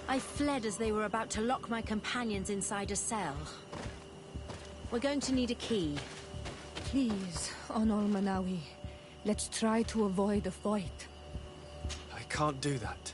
I fled as they were about to lock my companions inside a cell. We're going to need a key. Please, Onol Manawi, let's try to avoid a fight. I can't do that.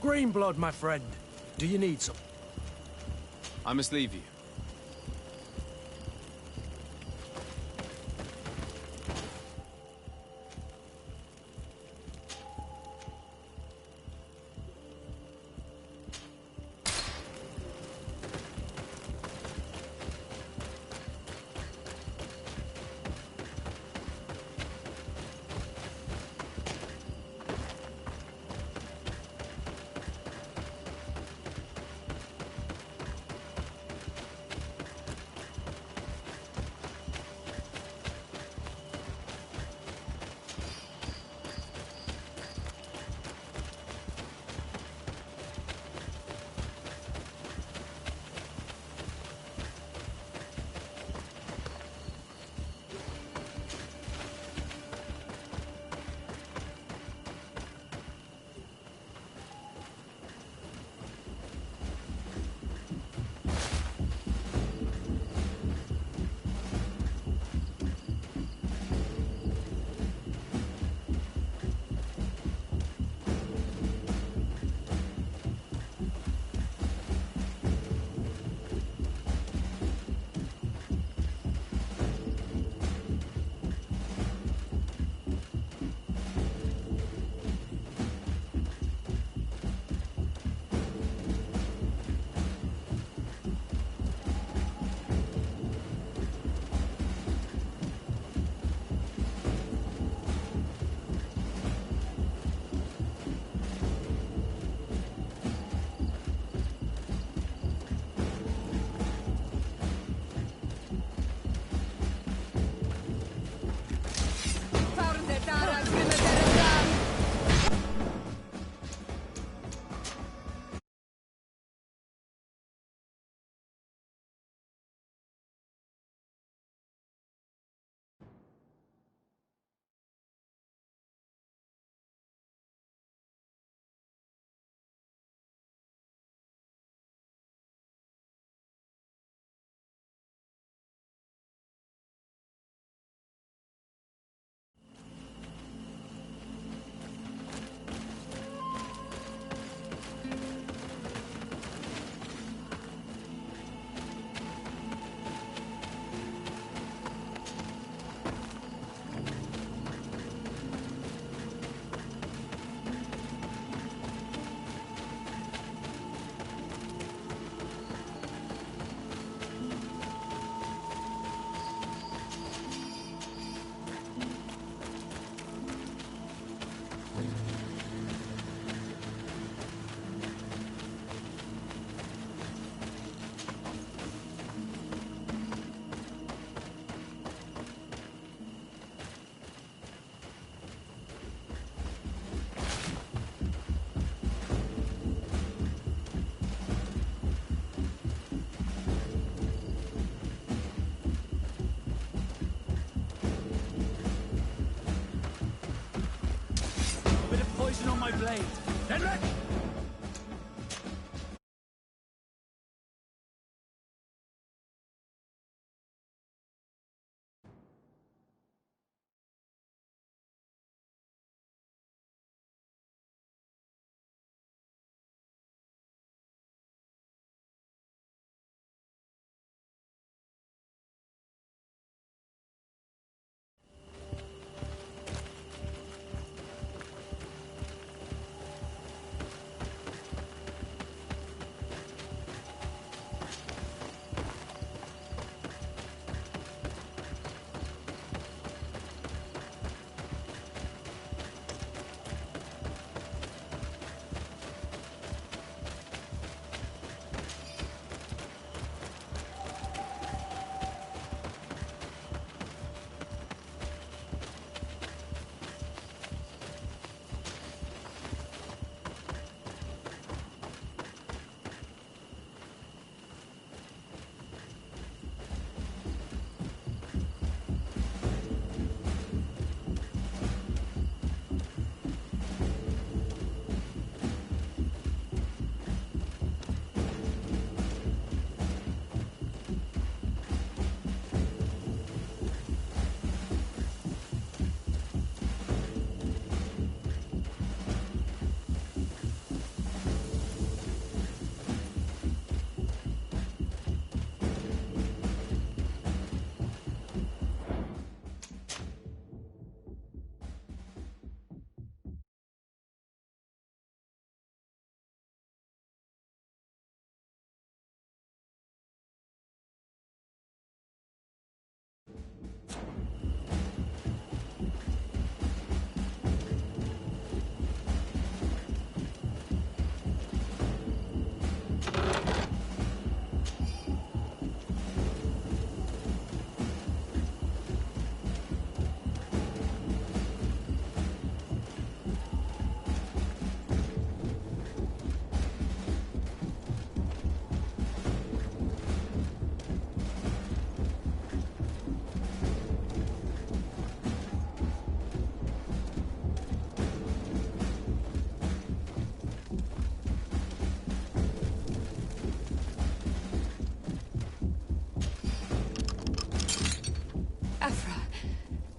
Green blood, my friend. Do you need some? I must leave you. poison on my blade. Then let...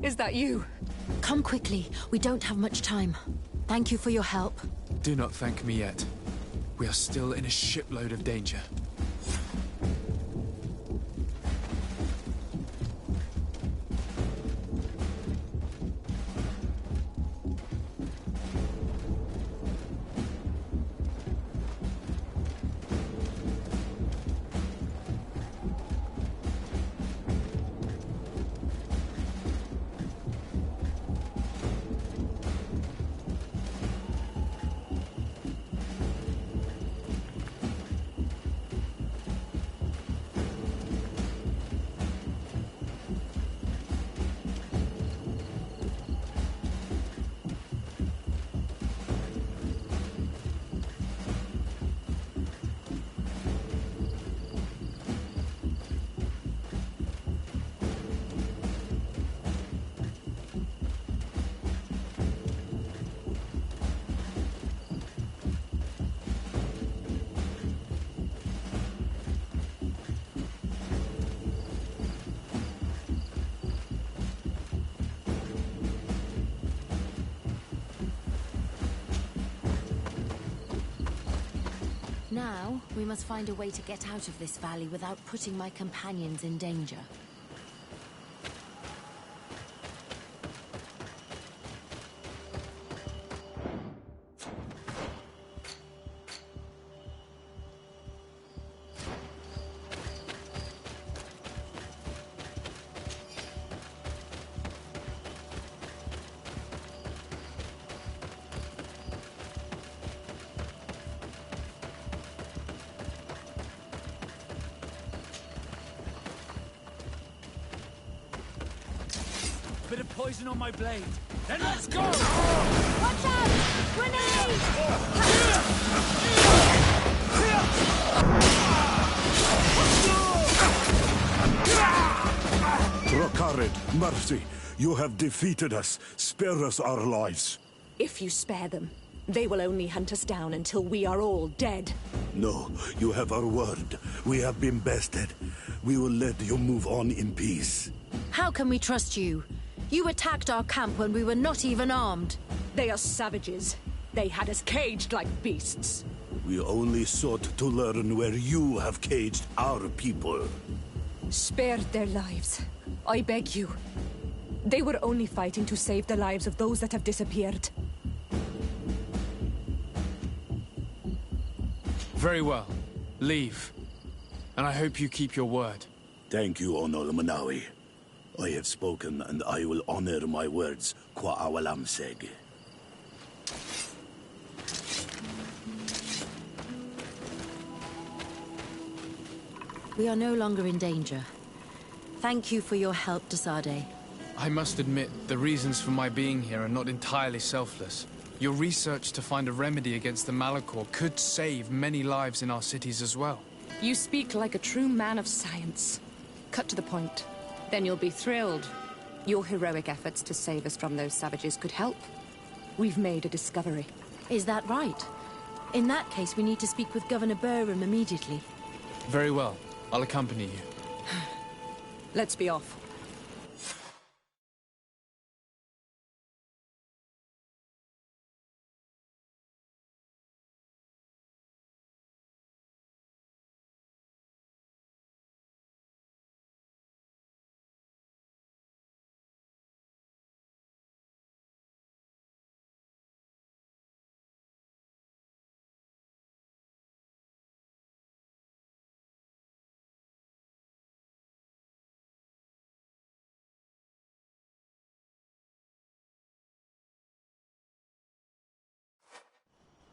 Is that you? Come quickly. We don't have much time. Thank you for your help. Do not thank me yet. We are still in a shipload of danger. Now, we must find a way to get out of this valley without putting my companions in danger. Bit of poison on my blade. Then let's go! Watch out! Grenade! Rokared, mercy. You have defeated us. Spare us our lives. If you spare them, They will only hunt us down until we are all dead. No, you have our word. We have been bested. We will let you move on in peace. How can we trust you? You attacked our camp when we were not even armed. They are savages. They had us caged like beasts. We only sought to learn where you have caged our people. Spare their lives. I beg you. They were only fighting to save the lives of those that have disappeared. Very well. Leave. And I hope you keep your word. Thank you, Onol Manawi. I have spoken, and I will honor my words, Kwa awalam seg. We are no longer in danger. Thank you for your help, Desade. I must admit, the reasons for my being here are not entirely selfless. Your research to find a remedy against the Malachor could save many lives in our cities as well. You speak like a true man of science. Cut to the point. Then you'll be thrilled. Your heroic efforts to save us from those savages could help. We've made a discovery. Is that right? In that case, we need to speak with Governor Burham immediately. Very well. I'll accompany you. Let's be off.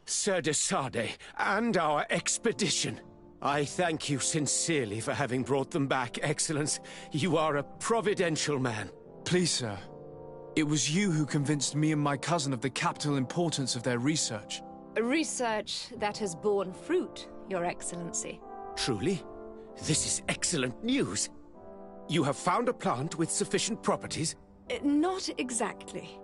Sir Desade, and our expedition. I thank you sincerely for having brought them back, Excellence. You are a providential man. Please, sir. It was you who convinced me and my cousin of the capital importance of their research. Research that has borne fruit, Your Excellency. Truly? This is excellent news. You have found a plant with sufficient properties? Not exactly.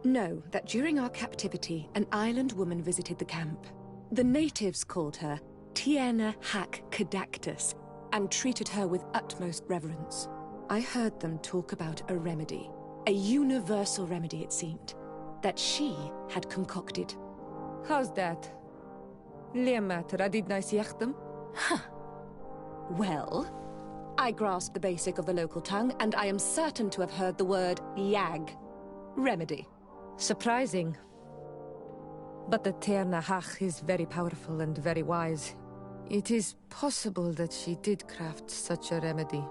Know that during our captivity, an island woman visited the camp. The natives called her Tiena Hack Cadactus and treated her with utmost reverence. I heard them talk about a remedy, a universal remedy it seemed, that she had concocted. How's that? Lemat radidnais yachtem? Well, I grasped the basic of the local tongue, and I am certain to have heard the word yag. Remedy. Surprising. But the Terna Hach is very powerful and very wise. It is possible that she did craft such a remedy.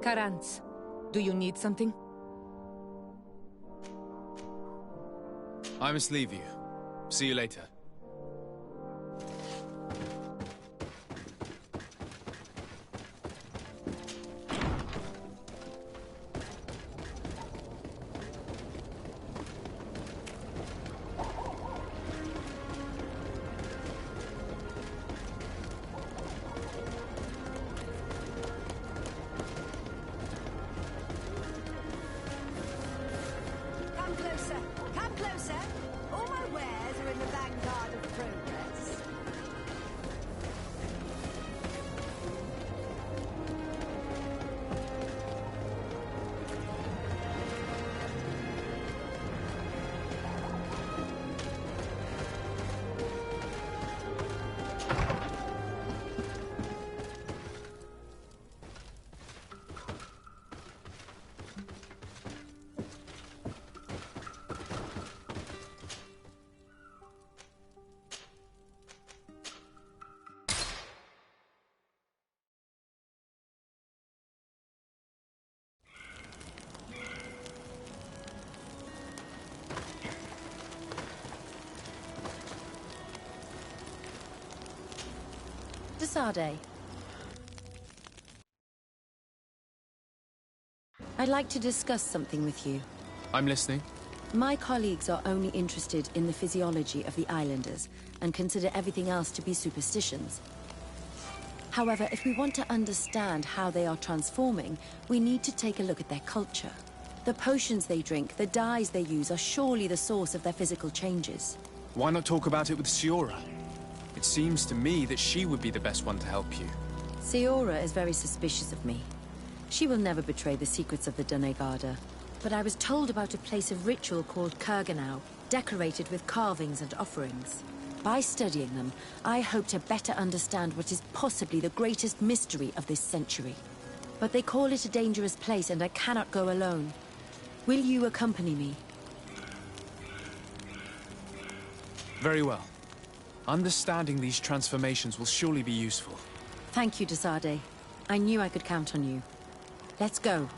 Karantz, do you need something? I must leave you. See you later. Come closer! Come closer! All my wares are in the vanguard of progress. Sade. I'd like to discuss something with you. I'm listening. My colleagues are only interested in the physiology of the islanders and consider everything else to be superstitions. However, if we want to understand how they are transforming, we need to take a look at their culture. The potions they drink, the dyes they use are surely the source of their physical changes. Why not talk about it with Siora? It seems to me that she would be the best one to help you. Siora is very suspicious of me. She will never betray the secrets of the Doneigada. But I was told about a place of ritual called Kurganau, decorated with carvings and offerings. By studying them, I hope to better understand what is possibly the greatest mystery of this century. But they call it a dangerous place and I cannot go alone. Will you accompany me? Very well. Understanding these transformations will surely be useful. Thank you, Desade. I knew I could count on you. Let's go.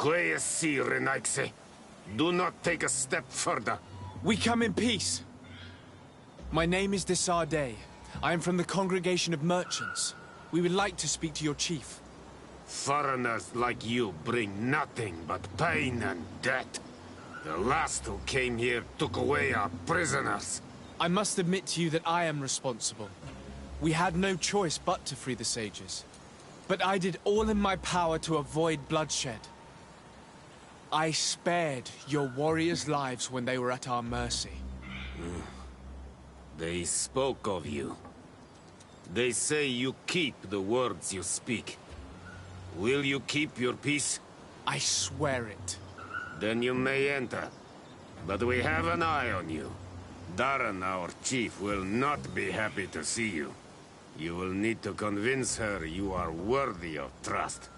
Quiesci, Renaigse. Do not take a step further. We come in peace. My name is Desade. I am from the Congregation of Merchants. We would like to speak to your chief. Foreigners like you bring nothing but pain and death. The last who came here took away our prisoners. I must admit to you that I am responsible. We had no choice but to free the sages. But I did all in my power to avoid bloodshed. I spared your warriors' lives when they were at our mercy. They spoke of you. They say you keep the words you speak. Will you keep your peace? I swear it. Then you may enter. But we have an eye on you. Darren, our chief, will not be happy to see you. You will need to convince her you are worthy of trust.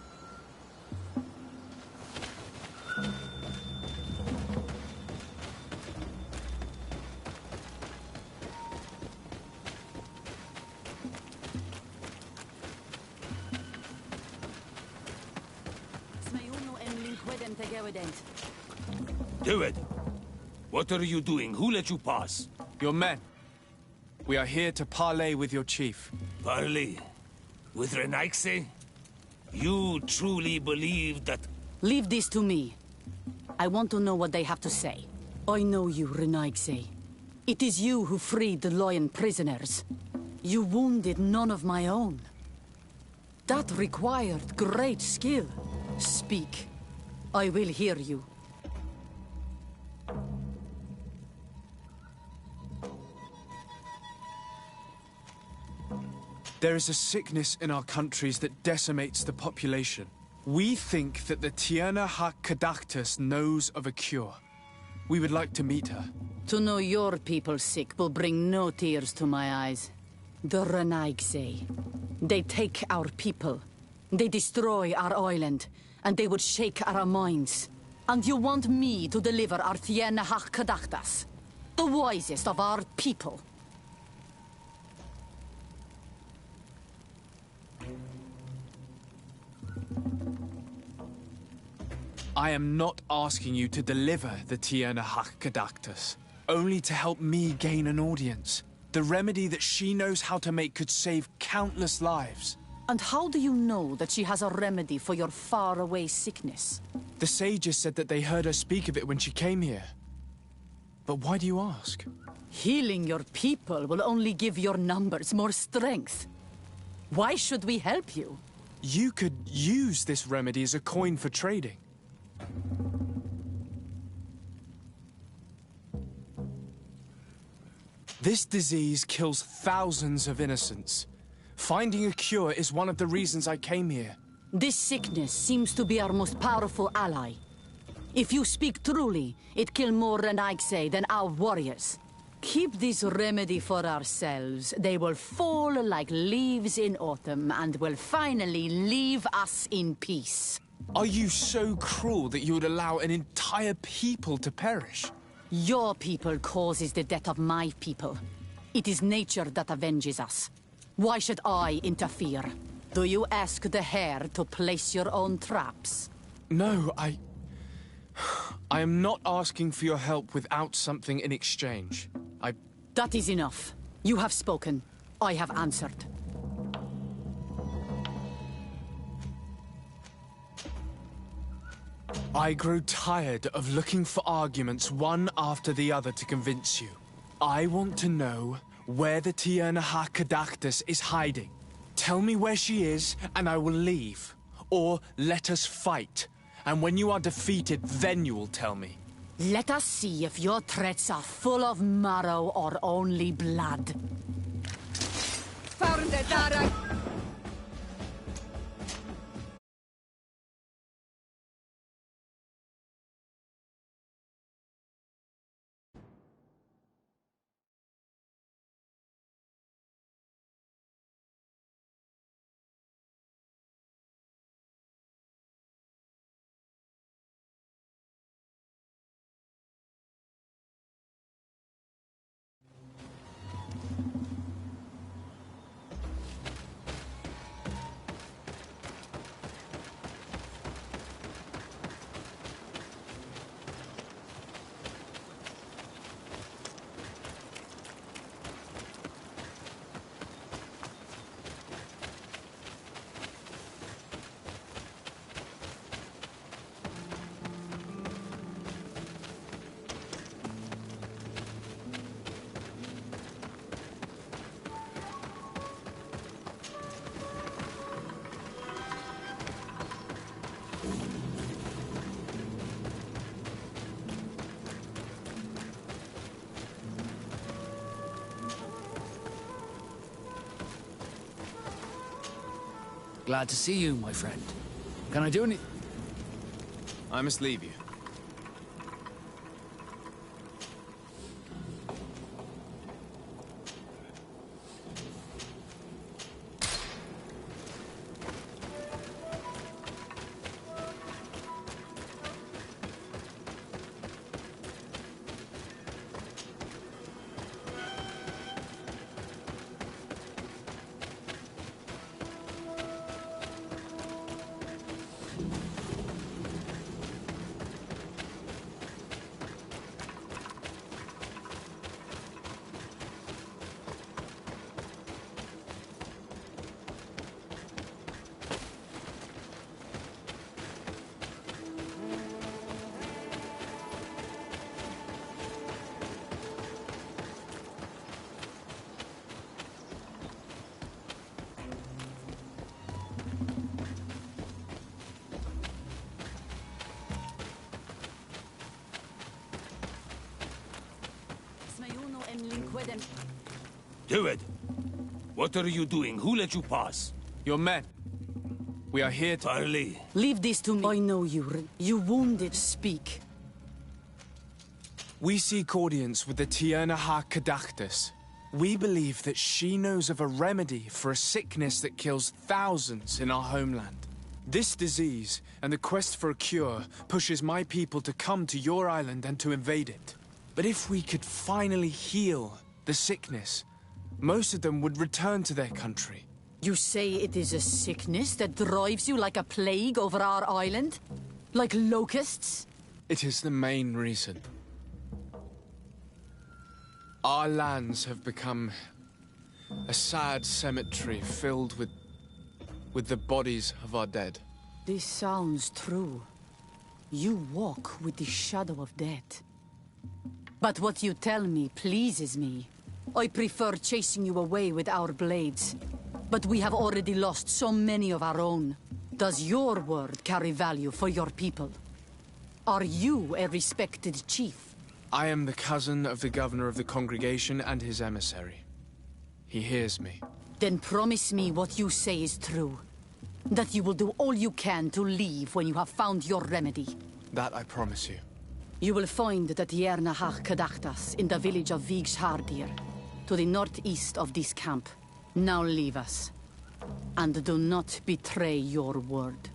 Do it! What are you doing? Who let you pass? Your men. We are here to parley with your chief. Parley? With Renaigse? You truly believe that... Leave this to me. I want to know what they have to say. I know you, Renaigse. It is you who freed the lion prisoners. You wounded none of my own. That required great skill. Speak. I will hear you. There is a sickness in our countries that decimates the population. We think that the Tierna Hak Kadaktus knows of a cure. We would like to meet her. To know your people sick will bring no tears to my eyes. The Renaigse. They take our people. They destroy our island. And they would shake our minds. And you want me to deliver our Tierna Hak Kadaktas? The wisest of our people. I am not asking you to deliver the Tierna Hak Kadaktus, only to help me gain an audience. The remedy that she knows how to make could save countless lives. And how do you know that she has a remedy for your faraway sickness? The sages said that they heard her speak of it when she came here. But why do you ask? Healing your people will only give your numbers more strength. Why should we help you? You could use this remedy as a coin for trading. This disease kills thousands of innocents. Finding a cure is one of the reasons I came here. This sickness seems to be our most powerful ally. If you speak truly, it kills more Renaigse than our warriors. Keep this remedy for ourselves. They will fall like leaves in autumn and will finally leave us in peace. Are you so cruel that you would allow an entire people to perish? Your people causes the death of my people. It is nature that avenges us. Why should I interfere? Do you ask the hare to place your own traps? No, I am not asking for your help without something in exchange. That is enough. You have spoken. I have answered. I grew tired of looking for arguments one after the other to convince you. I want to know where the Tiernaha Kadactus is hiding. Tell me where she is, and I will leave. Or let us fight. And when you are defeated, then you will tell me. Let us see if your threats are full of marrow or only blood. Found it, Dara! Glad to see you, my friend. Can I do any... I must leave you. Do it! What are you doing? Who let you pass? Your men. We are here to... Parley. Leave this to me. I know you. You wounded. Speak. We seek audience with the Tiernaha Kadactus. We believe that she knows of a remedy for a sickness that kills thousands in our homeland. This disease, and the quest for a cure, pushes my people to come to your island and to invade it. But if we could finally heal the sickness, most of them would return to their country. You say it is a sickness that drives you like a plague over our island? Like locusts? It is the main reason. Our lands have become a sad cemetery filled with with the bodies of our dead. This sounds true. You walk with the shadow of death. But what you tell me pleases me. I prefer chasing you away with our blades. But we have already lost so many of our own. Does your word carry value for your people? Are you a respected chief? I am the cousin of the governor of the congregation and his emissary. He hears me. Then promise me what you say is true. That you will do all you can to leave when you have found your remedy. That I promise you. You will find the Tierna Hach Kadachtas in the village of Vigshardir, to the northeast of this camp. Now leave us. And do not betray your word.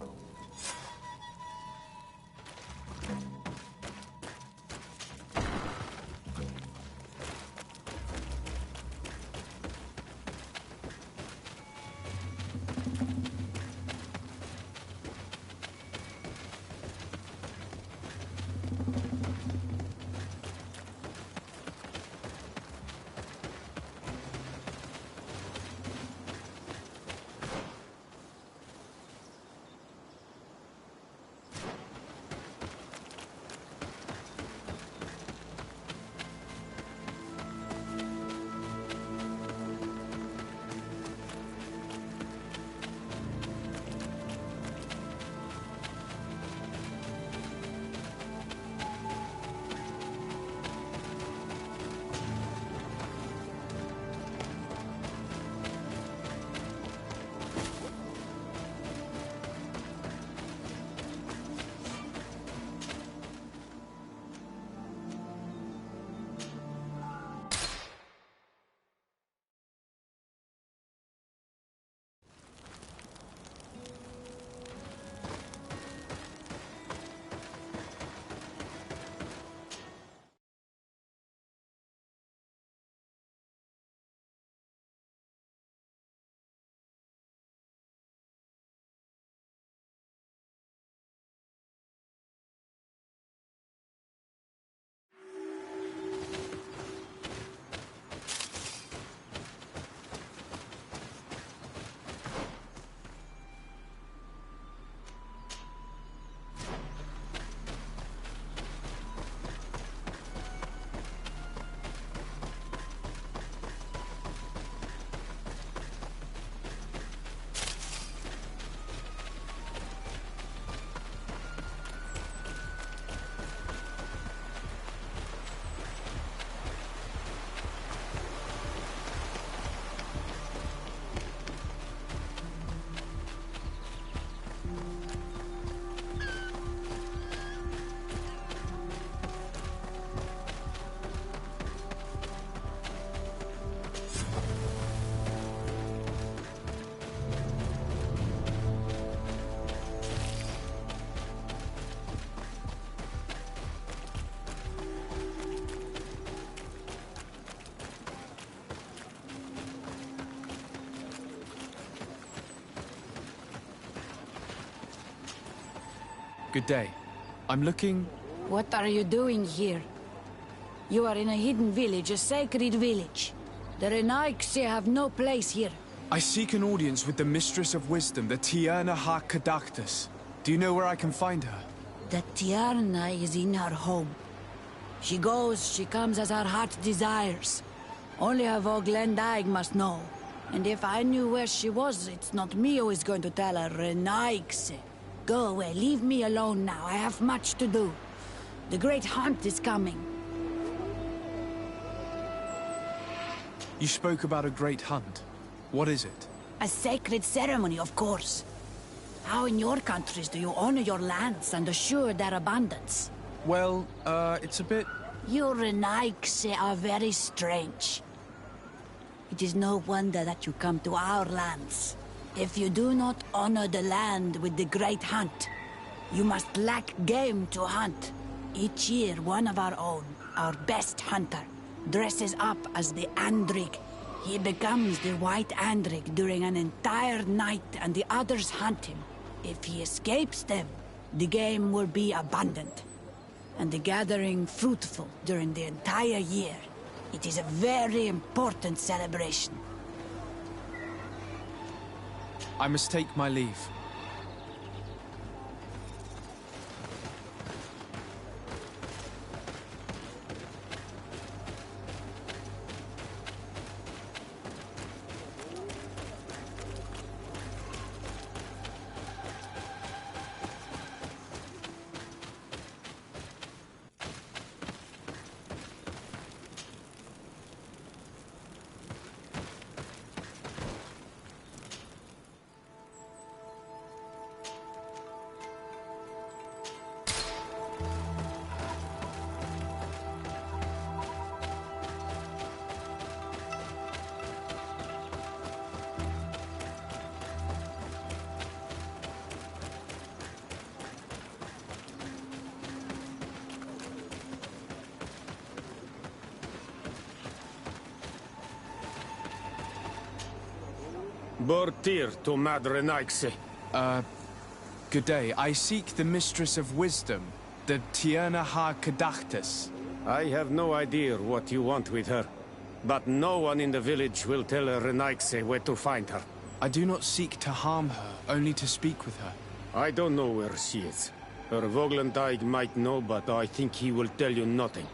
Good day. I'm looking... What are you doing here? You are in a hidden village, a sacred village. The Renaigse have no place here. I seek an audience with the Mistress of Wisdom, the Tierna Hach Kadachtas. Do you know where I can find her? The Tierna is in her home. She goes, she comes as her heart desires. Only her Voglendaig must know. And if I knew where she was, it's not me who is going to tell her, Renaigse. Go away, leave me alone now. I have much to do. The great hunt is coming. You spoke about a great hunt. What is it? A sacred ceremony, of course. How in your countries do you honor your lands and assure their abundance? Well, it's a bit... You Renaigse are very strange. It is no wonder that you come to our lands. If you do not honor the land with the great hunt, you must lack game to hunt. Each year, one of our own, our best hunter, dresses up as the Andrig. He becomes the White Andrig during an entire night and the others hunt him. If he escapes them, the game will be abundant, and the gathering fruitful during the entire year. It is a very important celebration. I must take my leave. Bortir to Madre Naixe. Good day. I seek the Mistress of Wisdom, the Tierna Ha Kadachtas. I have no idea what you want with her, but no one in the village will tell Renaixe where to find her. I do not seek to harm her, only to speak with her. I don't know where she is. Her Voglendaig might know, but I think he will tell you nothing.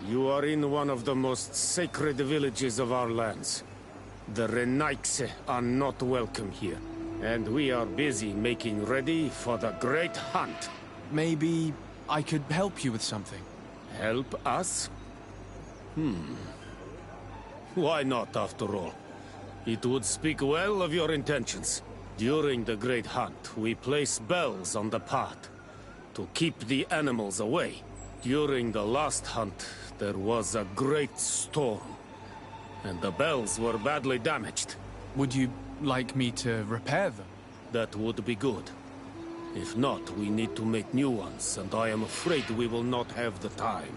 You are in one of the most sacred villages of our lands. The Renaixe are not welcome here, and we are busy making ready for the Great Hunt. Maybe I could help you with something. Help us? Why not, after all? It would speak well of your intentions. During the Great Hunt, we place bells on the path to keep the animals away. During the last hunt, there was a great storm, and the bells were badly damaged. Would you like me to repair them? That would be good. If not, we need to make new ones, and I am afraid we will not have the time.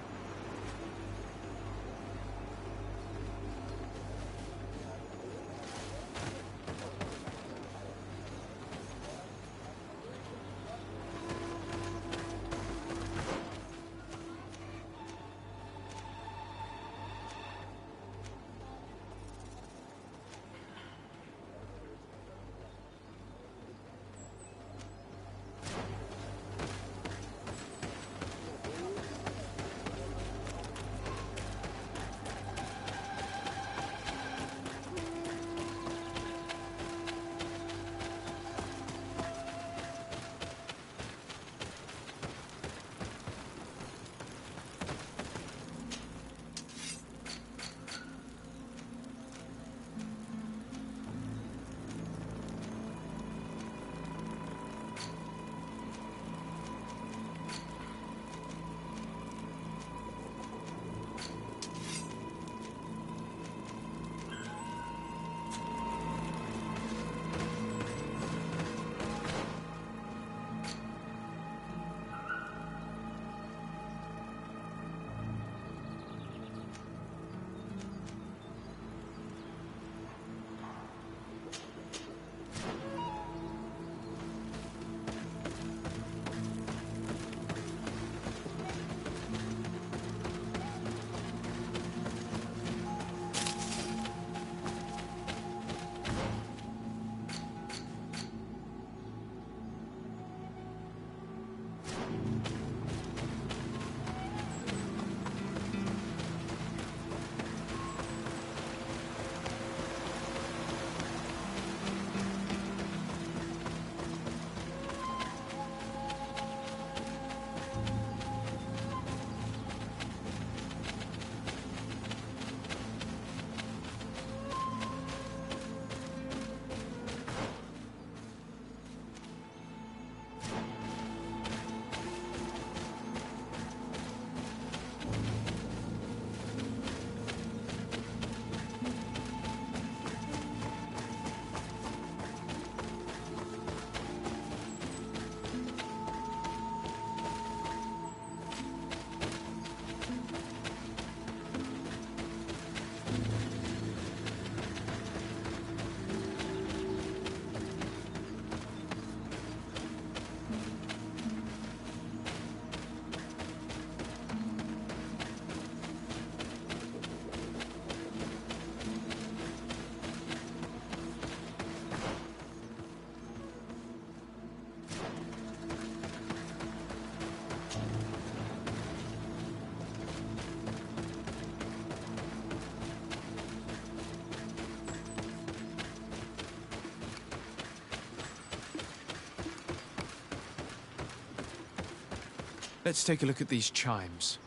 Let's take a look at these chimes.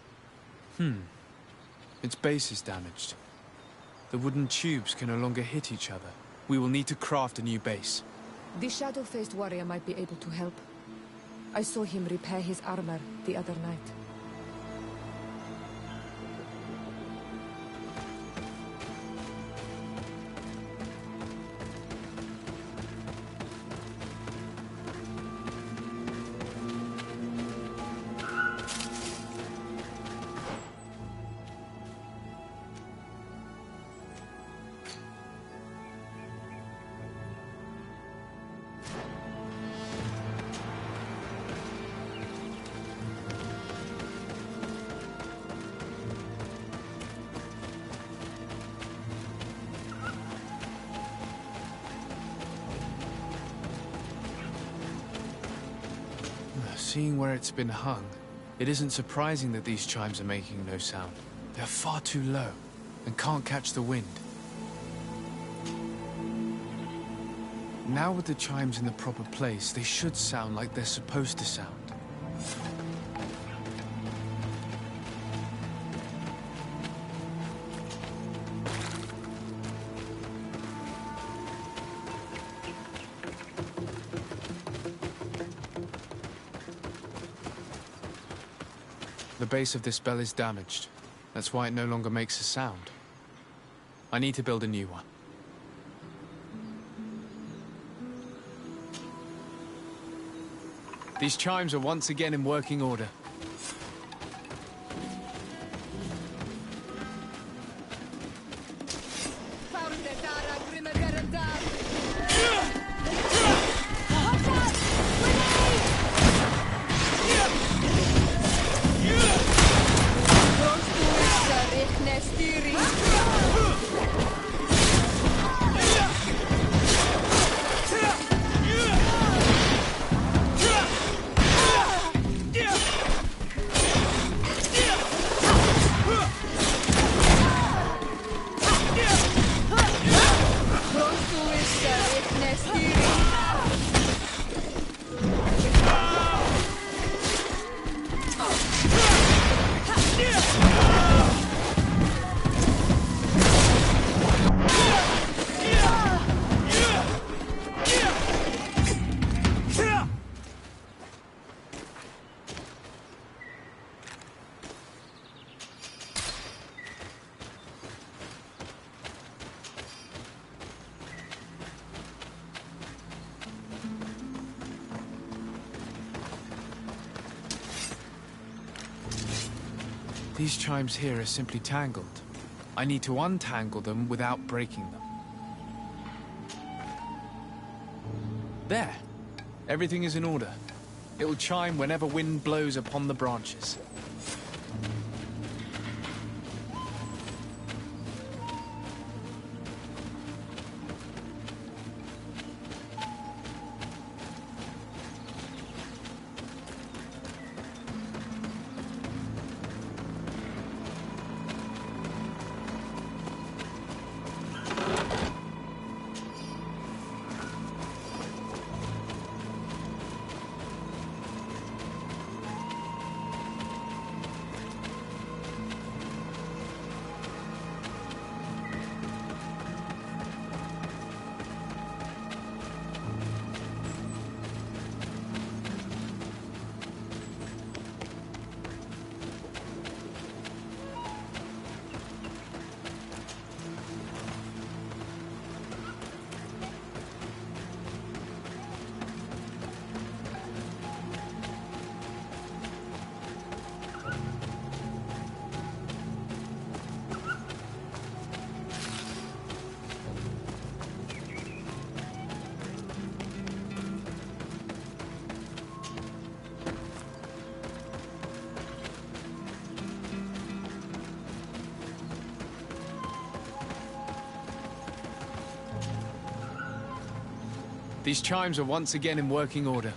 Its base is damaged. The wooden tubes can no longer hit each other. We will need to craft a new base. The shadow-faced warrior might be able to help. I saw him repair his armor the other night. Seeing where it's been hung, it isn't surprising that these chimes are making no sound. They're far too low and can't catch the wind. Now with the chimes in the proper place, they should sound like they're supposed to sound. The base of this bell is damaged. That's why it no longer makes a sound. I need to build a new one. These chimes are once again in working order. These chimes here are simply tangled. I need to untangle them without breaking them. There. Everything is in order. It will chime whenever wind blows upon the branches. These chimes are once again in working order.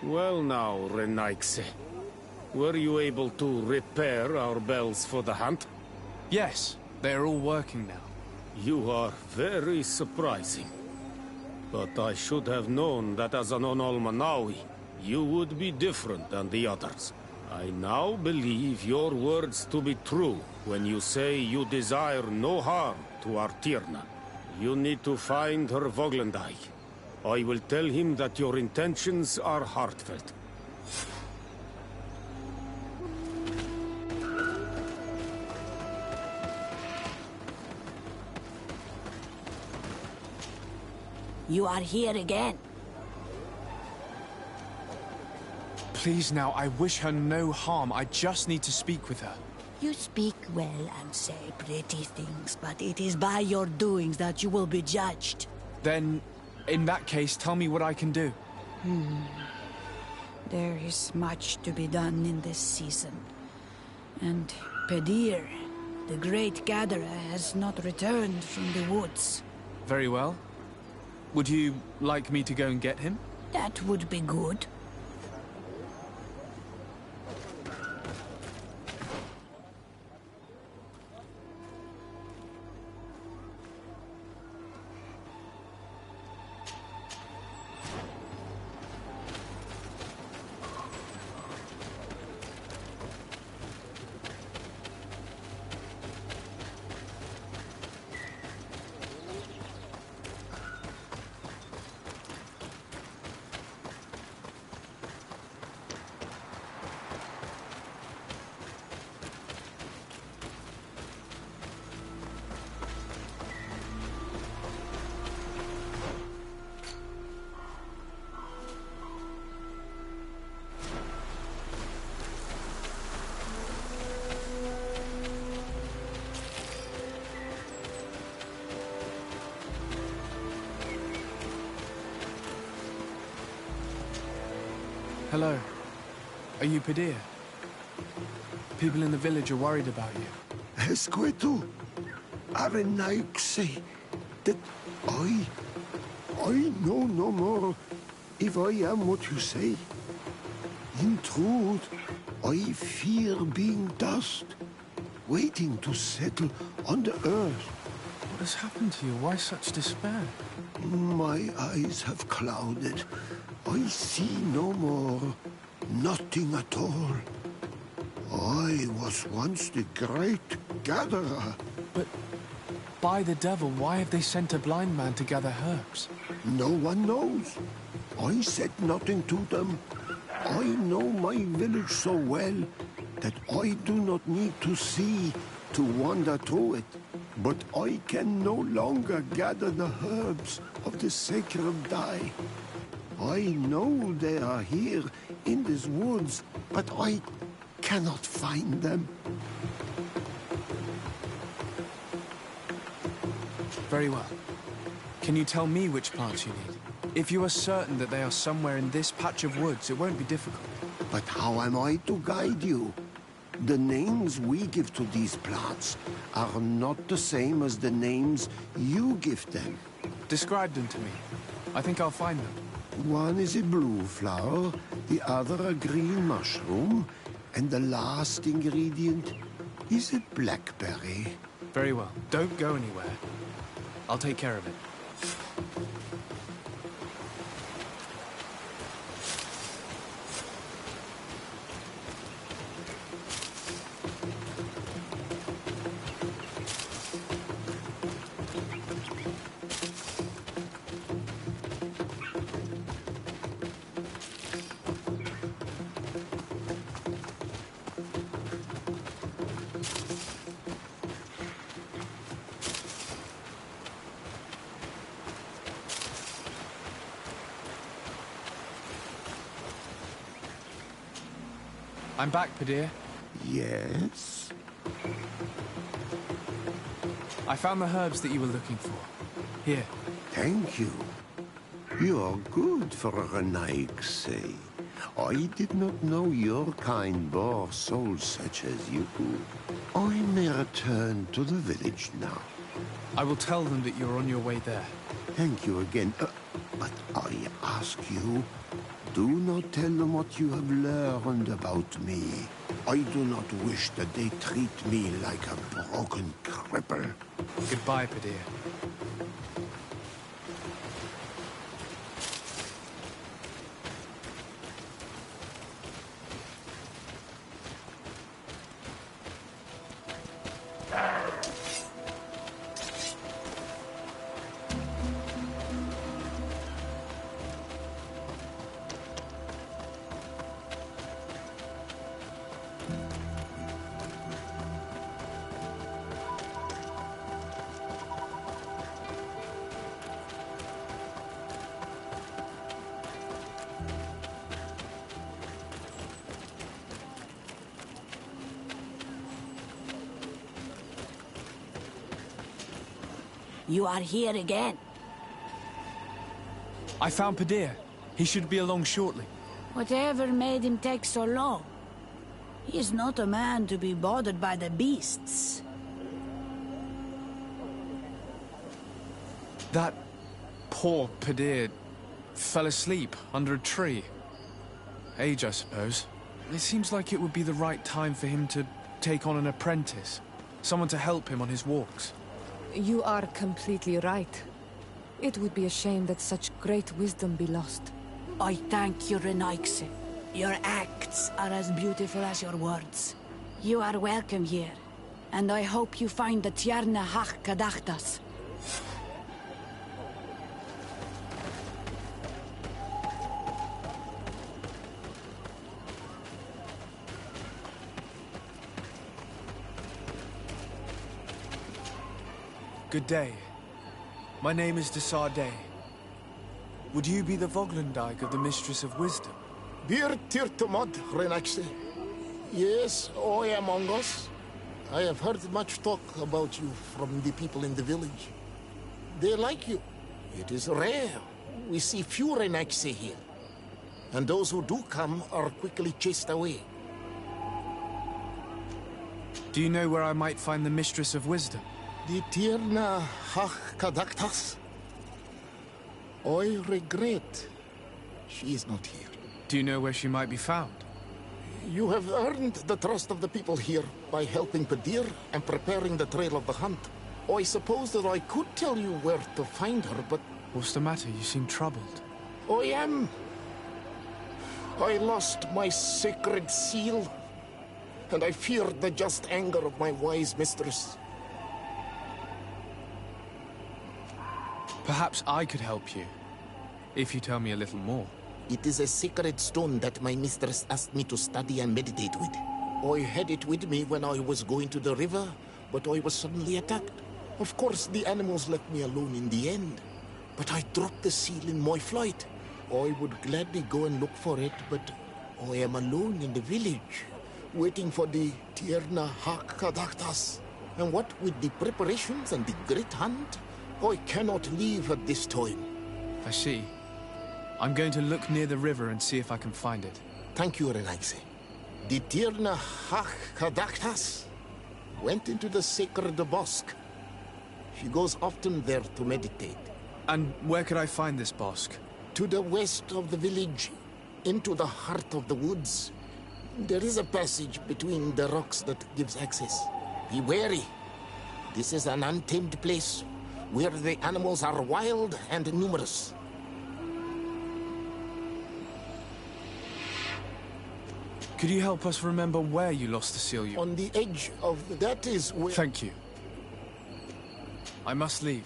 Well now, Renaigse. Were you able to repair our bells for the hunt? Yes, they are all working now. You are very surprising. But I should have known that as an Onolmanawi, you would be different than the others. I now believe your words to be true when you say you desire no harm to Artirna. You need to find her Voglendai. I will tell him that your intentions are heartfelt. You are here again. Please now, I wish her no harm. I just need to speak with her. You speak well and say pretty things, but it is by your doings that you will be judged. Then, in that case, tell me what I can do. There is much to be done in this season. And Pedir, the great gatherer, has not returned from the woods. Very well. Would you like me to go and get him? That would be good. Hello. Are you Pedir? People in the village are worried about you. Esqueto, Arenaigse, that I know no more if I am what you say. In truth, I fear being dust, waiting to settle on the earth. What has happened to you? Why such despair? My eyes have clouded. I see no more, nothing at all. I was once the great gatherer. But by the devil, why have they sent a blind man to gather herbs? No one knows. I said nothing to them. I know my village so well that I do not need to see to wander through it. But I can no longer gather the herbs of the sacred dye. I know they are here in these woods, but I cannot find them. Very well. Can you tell me which plants you need? If you are certain that they are somewhere in this patch of woods, it won't be difficult. But how am I to guide you? The names we give to these plants are not the same as the names you give them. Describe them to me. I think I'll find them. One is a blue flower, the other a green mushroom, and the last ingredient is a blackberry. Very well. Don't go anywhere. I'll take care of it. I'm back, Pedir. Yes? I found the herbs that you were looking for. Here. Thank you. You are good for a Renaigse. I did not know your kind bore souls such as you. I may return to the village now. I will tell them that you're on your way there. Thank you again. But I ask you, Do not tell them what you have learned about me. I do not wish that they treat me like a broken cripple. Goodbye, Padir. You are here again. I found Padir. He should be along shortly. Whatever made him take so long? He is not a man to be bothered by the beasts. That poor Padir fell asleep under a tree. Age, I suppose. It seems like it would be the right time for him to take on an apprentice. Someone to help him on his walks. You are completely right. It would be a shame that such great wisdom be lost. I thank you, Renaigse. Your acts are as beautiful as your words. You are welcome here, and I hope you find the Tierna Hach Kadachtas. Good day. My name is Desardet. Would you be the Voglendijk of the Mistress of Wisdom? Dear Tirtamod, Renaigse. Yes, I am among us. I have heard much talk about you from the people in the village. They like you. It is rare. We see few Renaigse here. And those who do come are quickly chased away. Do you know where I might find the Mistress of Wisdom? The Tierna Hach Kadachtas? I regret she is not here. Do you know where she might be found? You have earned the trust of the people here by helping Padir and preparing the trail of the hunt. I suppose that I could tell you where to find her, but... What's the matter? You seem troubled. I am. I lost my sacred seal, and I fear the just anger of my wise mistress. Perhaps I could help you, if you tell me a little more. It is a sacred stone that my mistress asked me to study and meditate with. I had it with me when I was going to the river, but I was suddenly attacked. Of course, the animals left me alone in the end, but I dropped the seal in my flight. I would gladly go and look for it, but I am alone in the village, waiting for the Tierna Hach Kadachtas. And what with the preparations and the great hunt, I cannot leave at this time. I see. I'm going to look near the river and see if I can find it. Thank you, Renaigse. The Tierna Hach Kadachtas went into the sacred bosque. She goes often there to meditate. And where could I find this bosque? To the west of the village, into the heart of the woods. There is a passage between the rocks that gives access. Be wary. This is an untamed place, where the animals are wild and numerous. Could you help us remember where you lost the seal? On the edge of... that is where... Thank you. I must leave.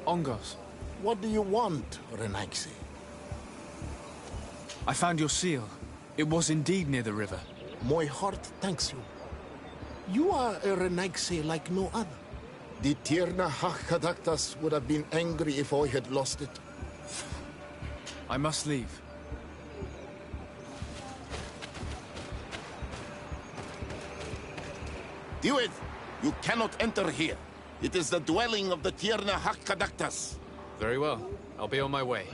Ongos. What do you want, Renaigse? I found your seal. It was indeed near the river. My heart thanks you. You are a Renaigse like no other. The Tierna Hakadaktas would have been angry if I had lost it. I must leave. Do it! You cannot enter here. It is the dwelling of the Tierna Hakadaktas. Very well. I'll be on my way.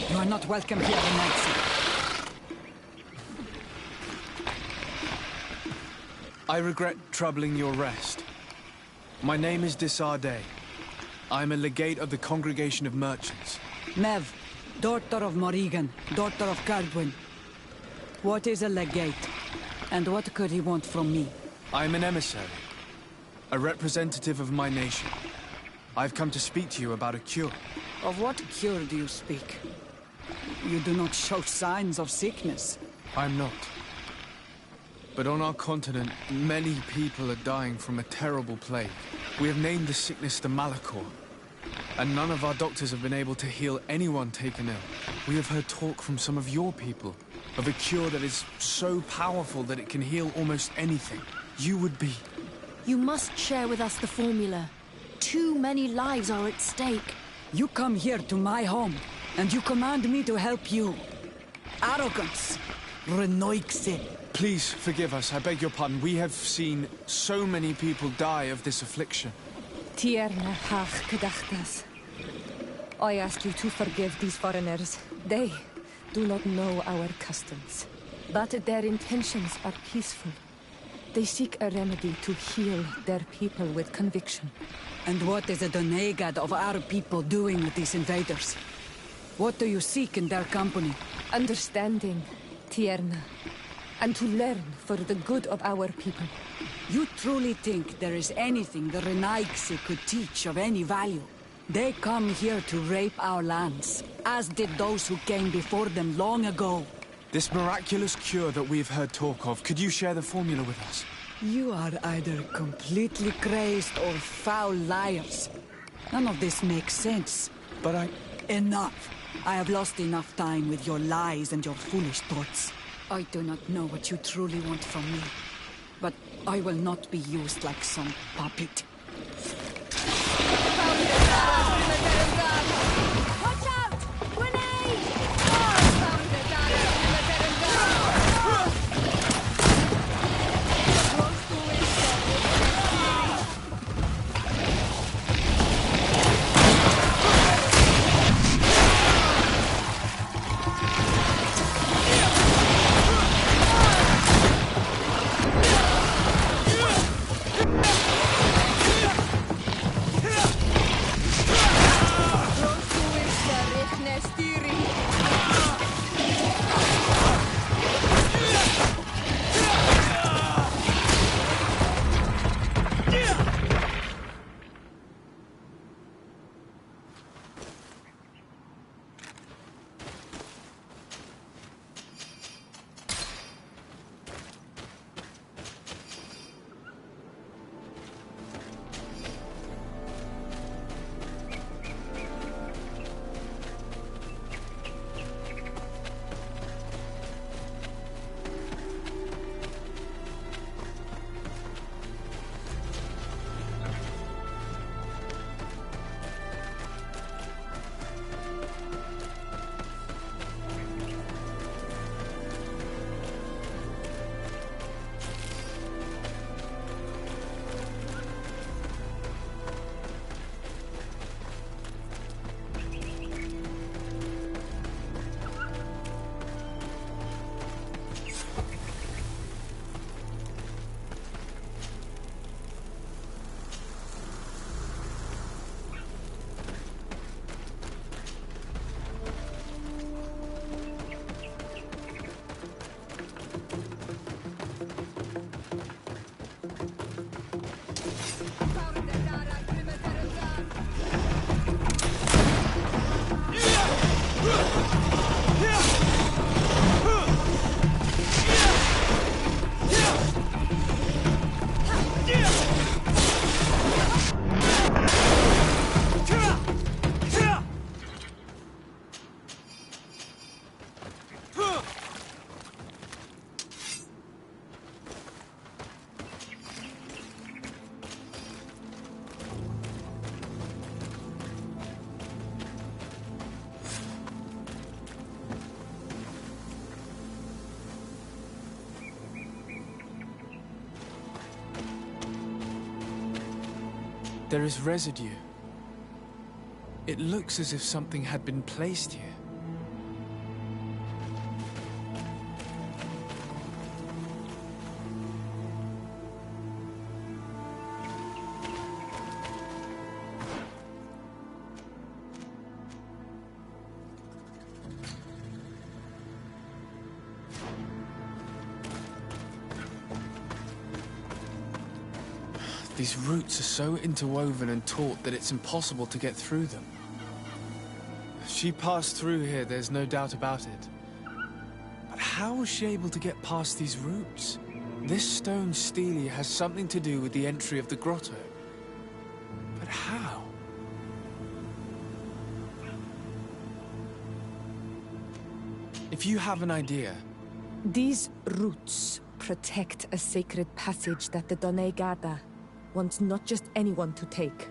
You are not welcome here, Renaigse. I regret troubling your rest. My name is Disarday. I am a legate of the Congregation of Merchants. Mev, daughter of Morrigan, daughter of Cardwin. What is a legate? And what could he want from me? I am an emissary. A representative of my nation. I've come to speak to you about a cure. Of what cure do you speak? You do not show signs of sickness. I'm not. But on our continent, many people are dying from a terrible plague. We have named the sickness the Malachor. And none of our doctors have been able to heal anyone taken ill. We have heard talk from some of your people of a cure that is so powerful that it can heal almost anything. You would be... You must share with us the formula. Too many lives are at stake. You come here to my home, and you command me to help you. Arrogance. Renaigse. Please forgive us, I beg your pardon. We have seen so many people die of this affliction. Tierna hach kedachtas. I ask you to forgive these foreigners. They do not know our customs. But their intentions are peaceful. They seek a remedy to heal their people with conviction. And what is the Donegad of our people doing with these invaders? What do you seek in their company? Understanding, Tierna, and to learn for the good of our people. You truly think there is anything the Renaigse could teach of any value? They come here to rape our lands, as did those who came before them long ago. This miraculous cure that we've heard talk of, could you share the formula with us? You are either completely crazed or foul liars. None of this makes sense. But Enough! I have lost enough time with your lies and your foolish thoughts. I do not know what you truly want from me, but I will not be used like some puppet. Watch out! Grenade! There is residue. It looks as if something had been placed here. These roots are so interwoven and taut that it's impossible to get through them. She passed through here, there's no doubt about it. But how was she able to get past these roots? This stone stele has something to do with the entry of the grotto. But how? If you have an idea... These roots protect a sacred passage that the Donegada wants not just anyone to take.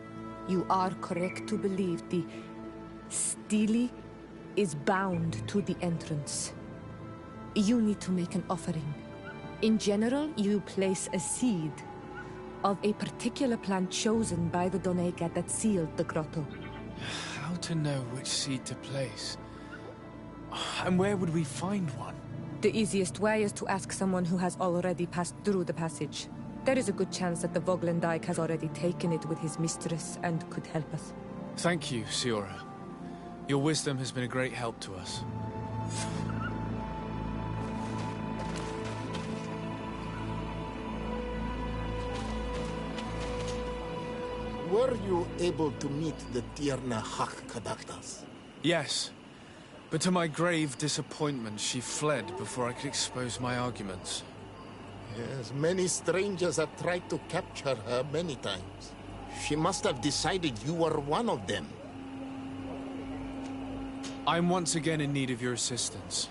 You are correct to believe the stele is bound to the entrance. You need to make an offering. In general, you place a seed of a particular plant chosen by the Donegad that sealed the grotto. How to know which seed to place? And where would we find one? The easiest way is to ask someone who has already passed through the passage. There is a good chance that the Voglandike has already taken it with his mistress and could help us. Thank you, Siora. Your wisdom has been a great help to us. Were you able to meet the Tierna Hak Kadaktas? Yes, but to my grave disappointment, she fled before I could expose my arguments. Yes, many strangers have tried to capture her many times. She must have decided you were one of them. I'm once again in need of your assistance.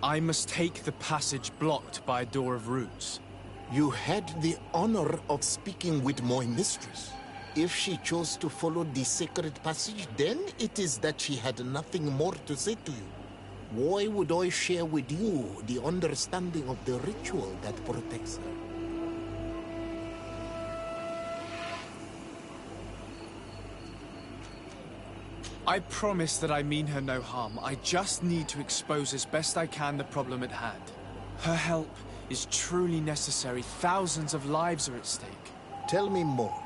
I must take the passage blocked by a door of roots. You had the honor of speaking with my mistress. If she chose to follow the sacred passage, then it is that she had nothing more to say to you. Why would I share with you the understanding of the ritual that protects her? I promise that I mean her no harm. I just need to expose as best I can the problem at hand. Her help is truly necessary. Thousands of lives are at stake. Tell me more.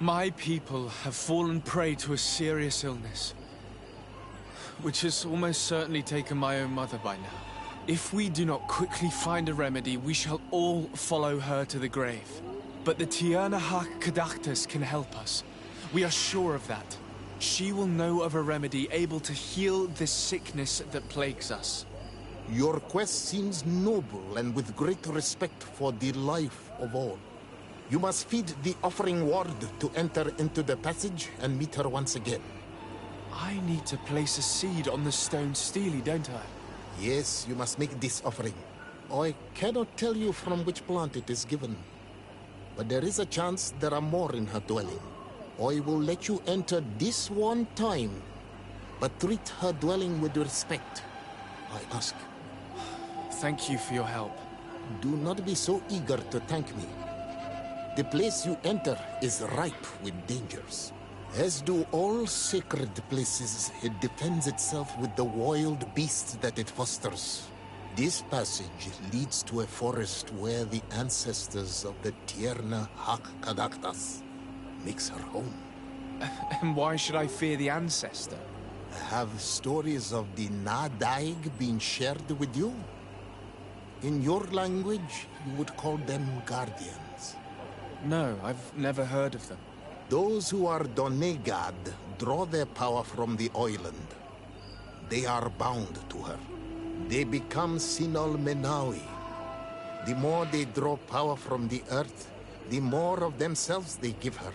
My people have fallen prey to a serious illness, which has almost certainly taken my own mother by now. If we do not quickly find a remedy, we shall all follow her to the grave. But the Tierna Hak Kadaktas can help us. We are sure of that. She will know of a remedy able to heal this sickness that plagues us. Your quest seems noble and with great respect for the life of all. You must feed the offering ward to enter into the passage and meet her once again. I need to place a seed on the stone stele, don't I? Yes, you must make this offering. I cannot tell you from which plant it is given, but there is a chance there are more in her dwelling. I will let you enter this one time, but treat her dwelling with respect, I ask. Thank you for your help. Do not be so eager to thank me. The place you enter is ripe with dangers. As do all sacred places, it defends itself with the wild beasts that it fosters. This passage leads to a forest where the ancestors of the Tierna Hak Kadaktas makes her home. And why should I fear the ancestor? Have stories of the Nadaig been shared with you? In your language, you would call them guardians. No, I've never heard of them. Those who are Donegad draw their power from the island. They are bound to her. They become Sinal Menawi. The more they draw power from the earth, the more of themselves they give her.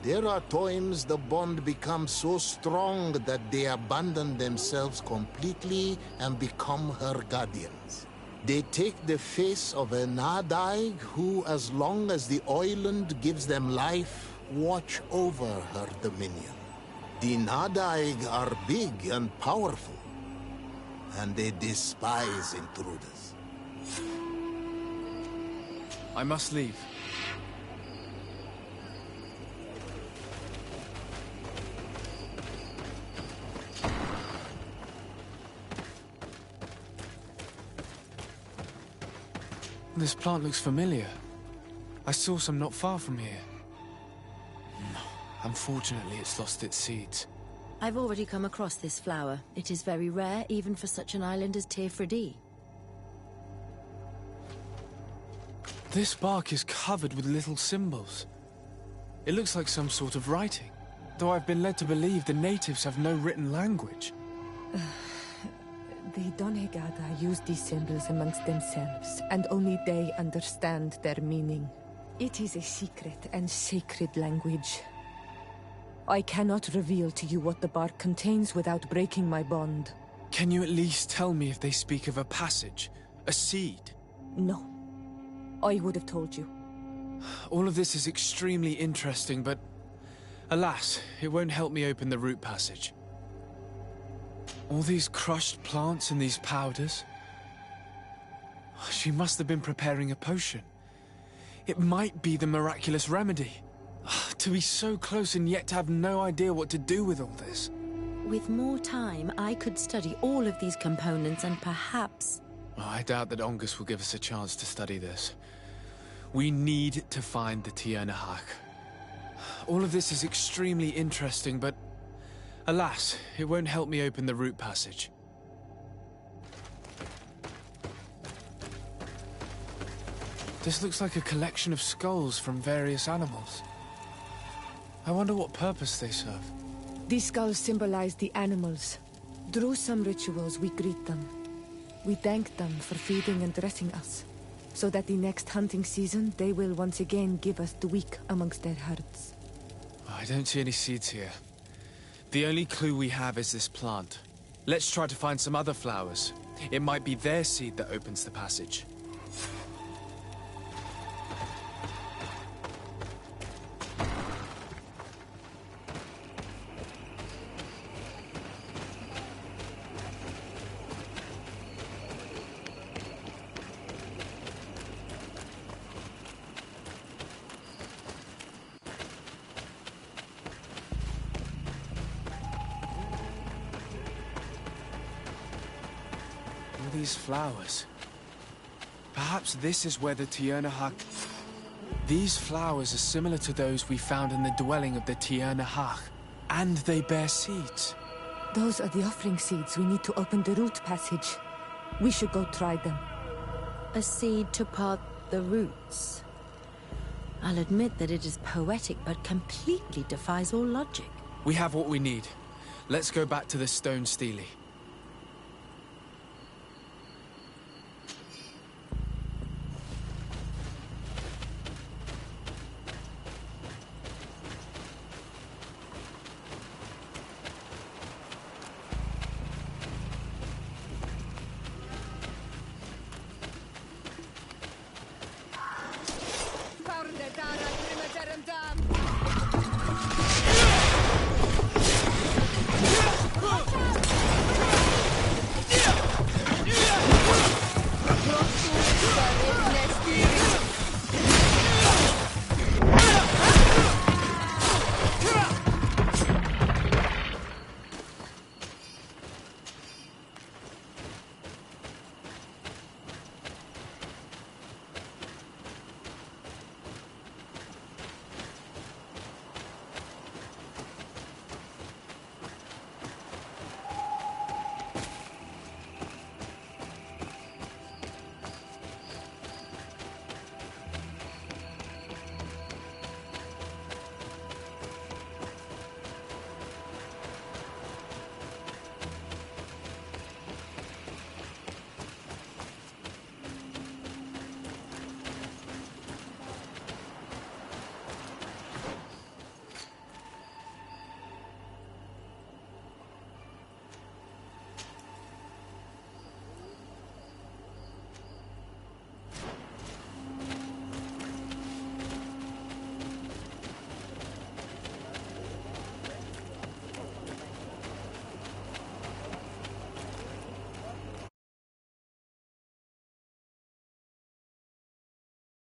There are times the bond becomes so strong that they abandon themselves completely and become her guardians. They take the face of a Nadaig who, as long as the island gives them life, watch over her dominion. The Nadaig are big and powerful, and they despise intruders. I must leave. This plant looks familiar. I saw some not far from here. Unfortunately, it's lost its seeds. I've already come across this flower. It is very rare, even for such an island as Teofredi. This bark is covered with little symbols. It looks like some sort of writing, though I've been led to believe the natives have no written language. The Donegada use these symbols amongst themselves, and only they understand their meaning. It is a secret and sacred language. I cannot reveal to you what the bark contains without breaking my bond. Can you at least tell me if they speak of a passage, a seed? No. I would have told you. All of this is extremely interesting, but alas, it won't help me open the root passage. All these crushed plants and these powders. She must have been preparing a potion. It might be the miraculous remedy. To be so close and yet to have no idea what to do with all this. With more time, I could study all of these components and perhaps Oh, I doubt that Ongus will give us a chance to study this. We need to find the Tiernahak. All of this is extremely interesting, but alas, it won't help me open the root passage. This looks like a collection of skulls from various animals. I wonder what purpose they serve. These skulls symbolize the animals. Through some rituals, we greet them. We thank them for feeding and dressing us, so that the next hunting season, they will once again give us the weak amongst their herds. I don't see any seeds here. The only clue we have is this plant. Let's try to find some other flowers. It might be their seed that opens the passage. These flowers. Perhaps this is where the Tiernahak... These flowers are similar to those we found in the dwelling of the Tiernahak, and they bear seeds. Those are the offering seeds we need to open the root passage. We should go try them. A seed to part the roots. I'll admit that it is poetic, but completely defies all logic. We have what we need. Let's go back to the stone stele.